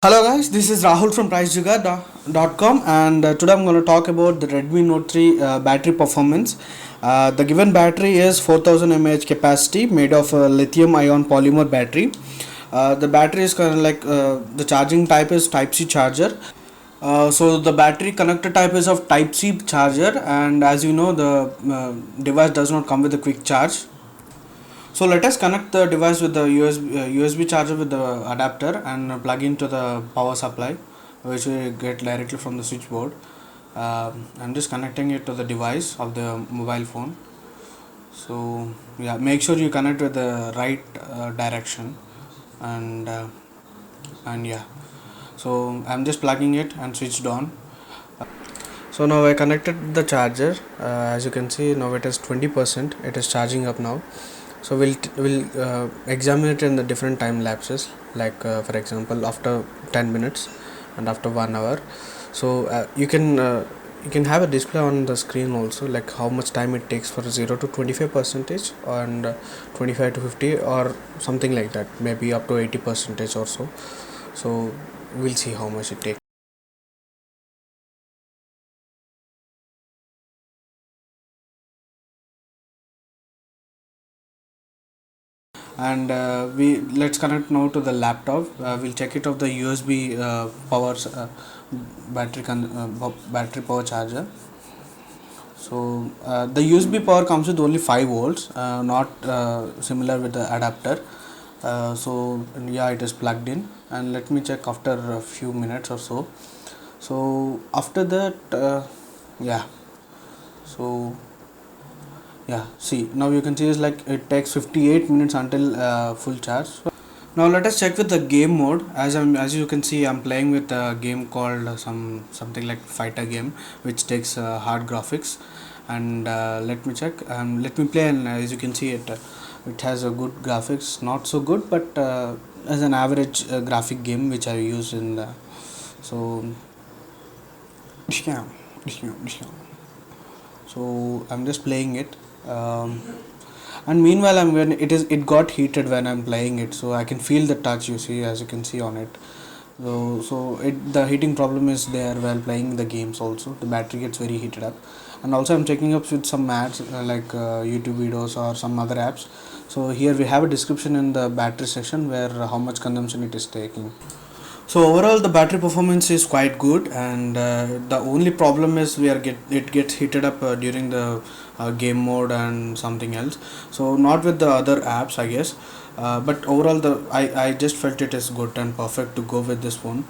Hello guys, this is Rahul from PriceJugaad.com and today I'm going to talk about the Redmi Note 3 battery performance. The given battery is 4000 mAh capacity made of a lithium ion polymer battery. The battery is kind of like the charging type is Type C charger. So the battery connector type is of Type C charger, and as you know the device does not come with a quick charge. So let us connect the device with the USB charger with the adapter and plug into the power supply, which we get directly from the switchboard. I'm just connecting it to the device of the mobile phone. So yeah, make sure you connect with the right direction, and uh, and yeah. So I'm just plugging it and switched on. So now I connected the charger. As you can see, now it is 20%. It is charging up now. So we'll examine it in the different time lapses, like for example after 10 minutes and after 1 hour. So you can have a display on the screen also, like how much time it takes for 0 to 25 percentage and 25 to 50 or something like that, maybe up to 80 percentage or so. So we'll see how much it takes. And we let's connect now to the laptop. We'll check it of the USB power battery power charger. So the USB power comes with only 5 volts, not similar with the adapter. So yeah, it is plugged in, and let me check after a few minutes or so. So after that, yeah. So yeah, see, now you can see is like it takes 58 minutes until full charge. Now let us check with the game mode. As you can see, I'm playing with a game called something like fighter game, which takes hard graphics. And let me check. Let me play, and as you can see, it has a good graphics, not so good, but as an average graphic game which I use in the so. So I'm just playing it. And meanwhile when it got heated when I'm playing it, so I can feel the touch, you see, as you can see on it. The heating problem is there while playing the games also. The battery gets very heated up, and also I'm checking up with some ads like YouTube videos or some other apps. So here we have a description in the battery section where how much consumption it is taking. So overall the battery performance is quite good, and the only problem is it gets heated up during the game mode and something else. So not with the other apps, I guess. But overall I just felt it is good and perfect to go with this phone.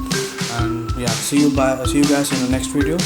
And yeah, see you guys in the next video.